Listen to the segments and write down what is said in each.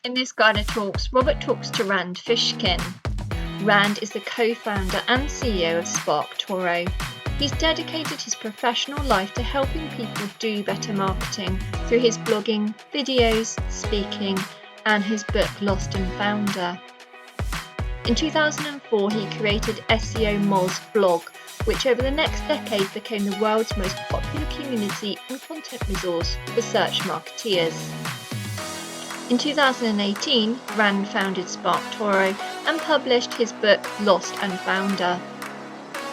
In this GYDA Talks, Robert talks to Rand Fishkin. Rand is the co-founder and CEO of SparkToro. He's dedicated his professional life to helping people do better marketing through his blogging, videos, speaking, and his book Lost and Founder. In 2004, he created SEOmoz blog, which over the next decade became the world's most popular community and content resource for search marketeers. In 2018, Rand founded SparkToro and published his book Lost and Founder.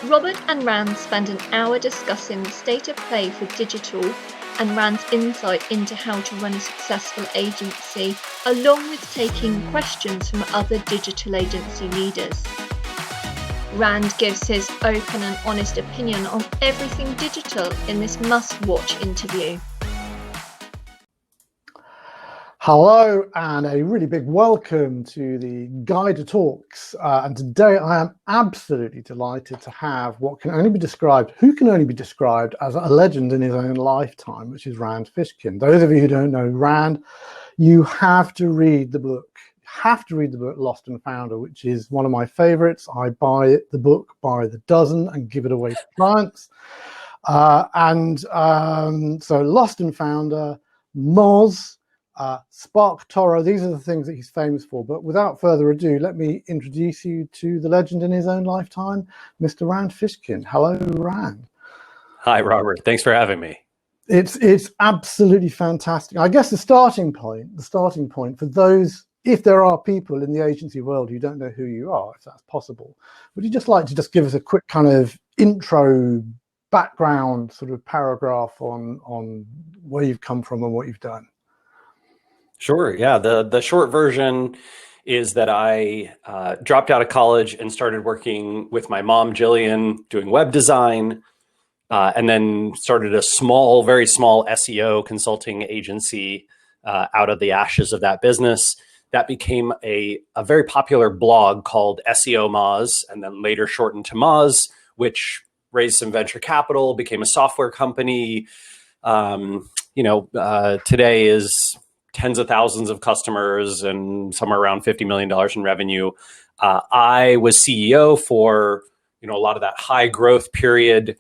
Robert and Rand spend an hour discussing the state of play for digital and Rand's insight into how to run a successful agency, along with taking questions from other digital agency leaders. Rand gives his open and honest opinion on everything digital in this must-watch interview. Hello and a really big welcome to the GYDA Talks. And today I am absolutely delighted to have who can only be described as a legend in his own lifetime, which is Rand Fishkin. Those of you who don't know Rand, you have to read the book. Lost and Founder, which is one of my favorites. I buy the book by the dozen and give it away to clients. So Lost and Founder, Moz, SparkToro, these are the things that he's famous for. But without further ado, let me introduce you to the legend in his own lifetime, Mr. Rand Fishkin. Hello, Rand. Hi, Robert. Thanks for having me. It's absolutely fantastic. I guess the starting point for those, if there are people in the agency world who don't know who you are, if that's possible, would you just like to give us a quick kind of intro, background sort of paragraph on where you've come from and what you've done? Sure. Yeah. The short version is that I dropped out of college and started working with my mom, Jillian, doing web design, and then started a very small SEO consulting agency out of the ashes of that business. That became a very popular blog called SEOmoz, and then later shortened to Moz, which raised some venture capital, became a software company. Today is tens of thousands of customers and somewhere around $50 million in revenue. I was CEO for a lot of that high growth period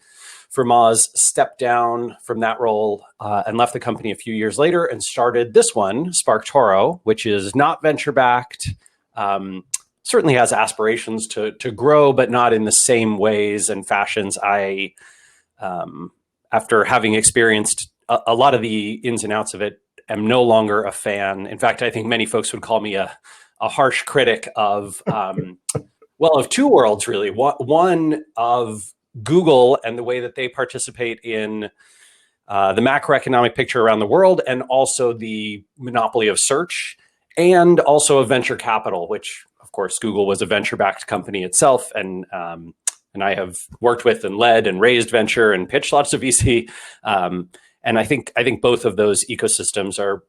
for Moz, stepped down from that role and left the company a few years later and started this one, SparkToro, which is not venture backed, certainly has aspirations to grow, but not in the same ways and fashions. I, after having experienced a lot of the ins and outs of it, am no longer a fan. In fact, I think many folks would call me a harsh critic of, of two worlds, really. One of Google and the way that they participate in the macroeconomic picture around the world, and also the monopoly of search, and also of venture capital, which, of course, Google was a venture-backed company itself, and I have worked with and led and raised venture and pitched lots of VC. And I think both of those ecosystems are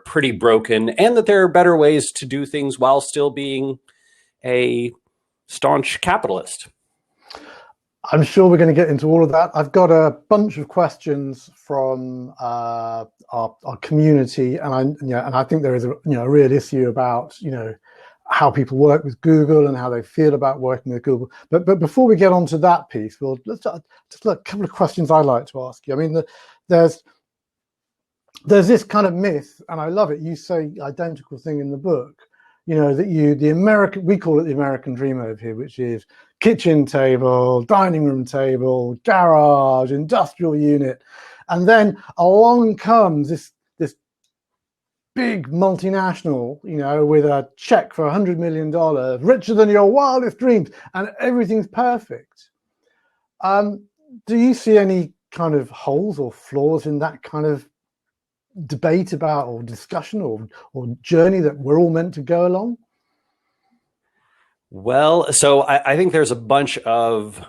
pretty broken, and that there are better ways to do things while still being a staunch capitalist. I'm sure we're going to get into all of that. I've got a bunch of questions from our community, and I think there is a real issue about how people work with Google and how they feel about working with Google. But before we get on to that piece, let's just a couple of questions I'd like to ask you. I mean, there's this kind of myth, and I love it. You say identical thing in the book, that we call it the American dream over here, which is kitchen table, dining room table, garage, industrial unit. And then along comes this big multinational, with a check for $100 million, richer than your wildest dreams, and everything's perfect. Do you see any kind of holes or flaws in that kind of debate about, or discussion or journey that we're all meant to go along? Well, so I think there's a bunch of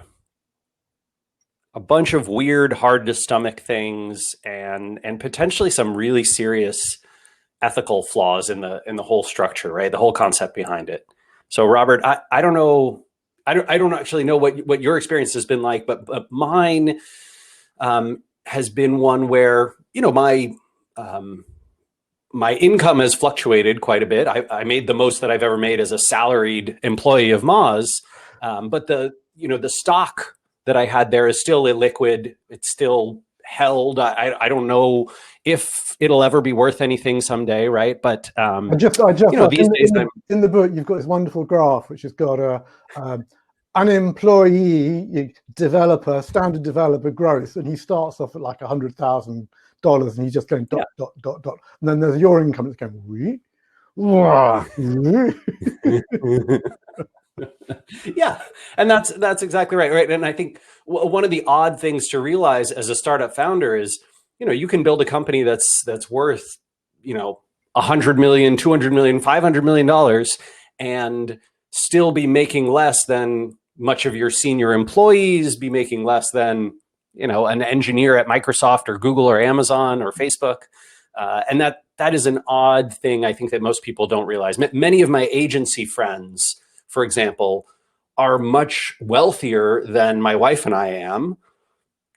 weird, hard to stomach things, and potentially some really serious ethical flaws in the whole structure, right? The whole concept behind it. So, Robert, I don't know. I don't actually know what your experience has been like, but mine has been one where, my my income has fluctuated quite a bit. I made the most that I've ever made as a salaried employee of Moz, but the stock that I had there is still illiquid. It's still held. I don't know if it'll ever be worth anything someday, right? But I just these days in the book you've got this wonderful graph which has got an employee developer, standard developer growth, and he starts off at like $100,000 and he's just going dot, dot, dot, dot. And then there's your income that's going, wee, wah, wee. Yeah, and that's exactly right. And I think one of the odd things to realize as a startup founder is, you can build a company that's worth, $100 million, $200 million, $500 million, and still be making less than much of your senior employees, be making less than, an engineer at Microsoft or Google or Amazon or Facebook. And that is an odd thing, I think, that most people don't realize. Many of my agency friends, for example, are much wealthier than my wife and I am,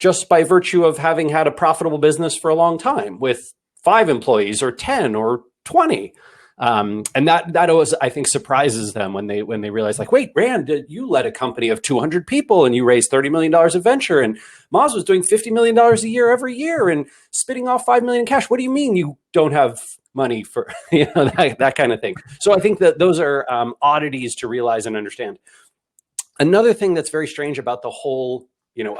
just by virtue of having had a profitable business for a long time with 5 employees or 10 or 20. And that always, I think, surprises them when they realize, like, wait, Rand, you led a company of 200 people and you raised $30 million of venture, and Moz was doing $50 million a year every year and spitting off $5 million in cash. What do you mean you don't have money for that kind of thing? So I think that those are oddities to realize and understand. Another thing that's very strange about the whole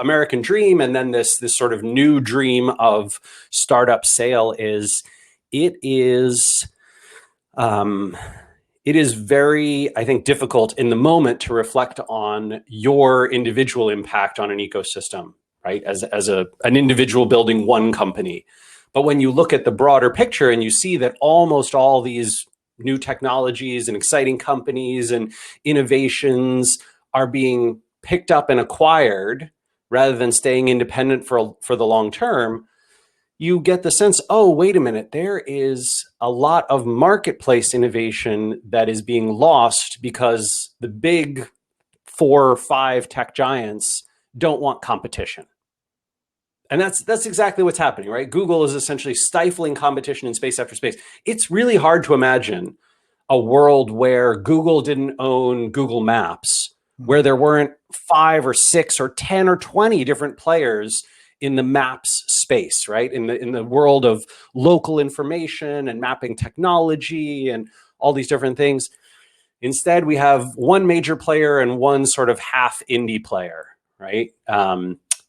American dream, and then this sort of new dream of startup sale, is it is very, I think, difficult in the moment to reflect on your individual impact on an ecosystem, right? As an individual building one company. But when you look at the broader picture and you see that almost all these new technologies and exciting companies and innovations are being picked up and acquired rather than staying independent for the long term, you get the sense, oh, wait a minute, there is a lot of marketplace innovation that is being lost because the big 4 or 5 tech giants don't want competition. And that's exactly what's happening, right? Google is essentially stifling competition in space after space. It's really hard to imagine a world where Google didn't own Google Maps, where there weren't 5 or 6 or 10 or 20 different players in the maps space, right? In the world of local information and mapping technology and all these different things. Instead, we have one major player and one sort of half indie player, right?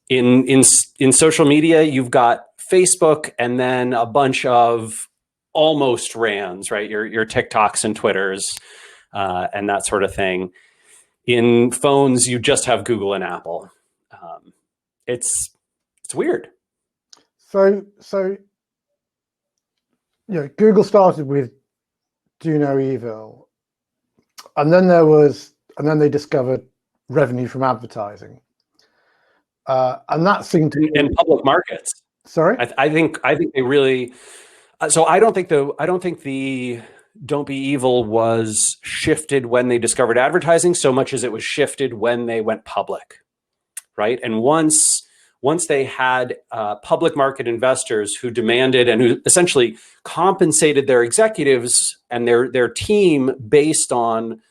In social media, you've got Facebook and then a bunch of almost Rands, right? Your TikToks and Twitters and that sort of thing. In phones, you just have Google and Apple. It's weird. So Google started with Do No Evil, and then they discovered revenue from advertising, and that seemed to be in public markets. Sorry, I think they really. So I don't think the Don't Be Evil was shifted when they discovered advertising so much as it was shifted when they went public, right? And once they had public market investors who demanded and who essentially compensated their executives and their team based on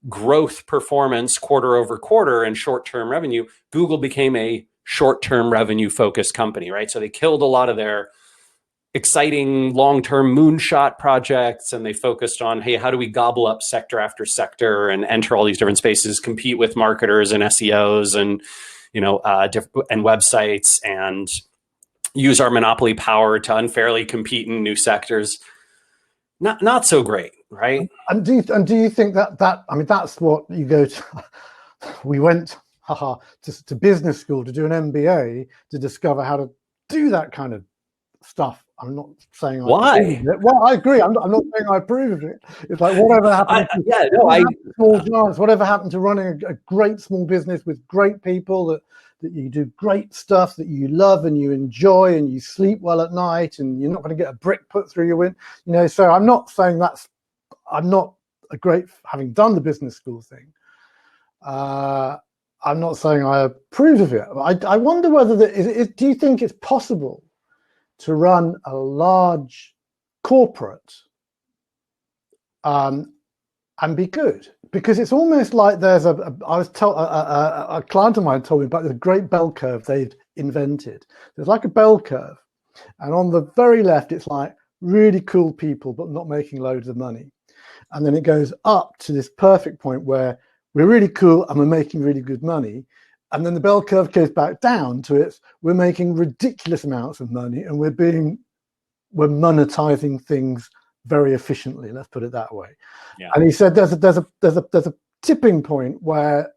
growth performance quarter over quarter and short-term revenue, Google became a short-term revenue focused company, right? So they killed a lot of their exciting long-term moonshot projects, and they focused on, hey, how do we gobble up sector after sector and enter all these different spaces, compete with marketers and SEOs and and websites, and use our monopoly power to unfairly compete in new sectors. Not so great, right? And do you think that I mean, that's what you go to? We went to business school to do an MBA to discover how to do that kind of stuff. I'm not saying why. Well, I agree. I'm not saying I approve of it. It's like whatever happened. Small giants. Whatever happened to running a great small business with great people that you do great stuff that you love and you enjoy and you sleep well at night and you're not going to get a brick put through your window. So I'm not saying I'm not a great, having done the business school thing. I'm not saying I approve of it. I wonder whether do you think it's possible to run a large corporate and be good, because it's almost like there's a client of mine told me about this great bell curve they'd invented. There's like a bell curve, and on the very left it's like really cool people but not making loads of money, and then it goes up to this perfect point where we're really cool and we're making really good money, and then the bell curve goes back down to we're making ridiculous amounts of money and we're monetizing things very efficiently, let's put it that way. Yeah. And he said there's a tipping point where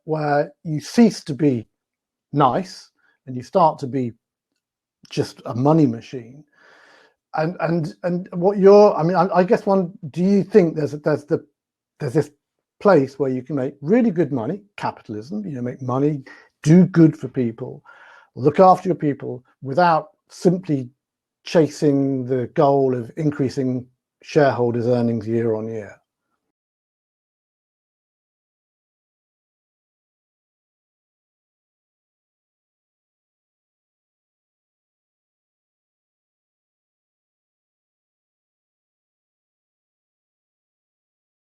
you cease to be nice and you start to be just a money machine. And what I guess do you think there's this place where you can make really good money, capitalism, make money, do good for people, look after your people without simply chasing the goal of increasing shareholders' earnings year on year?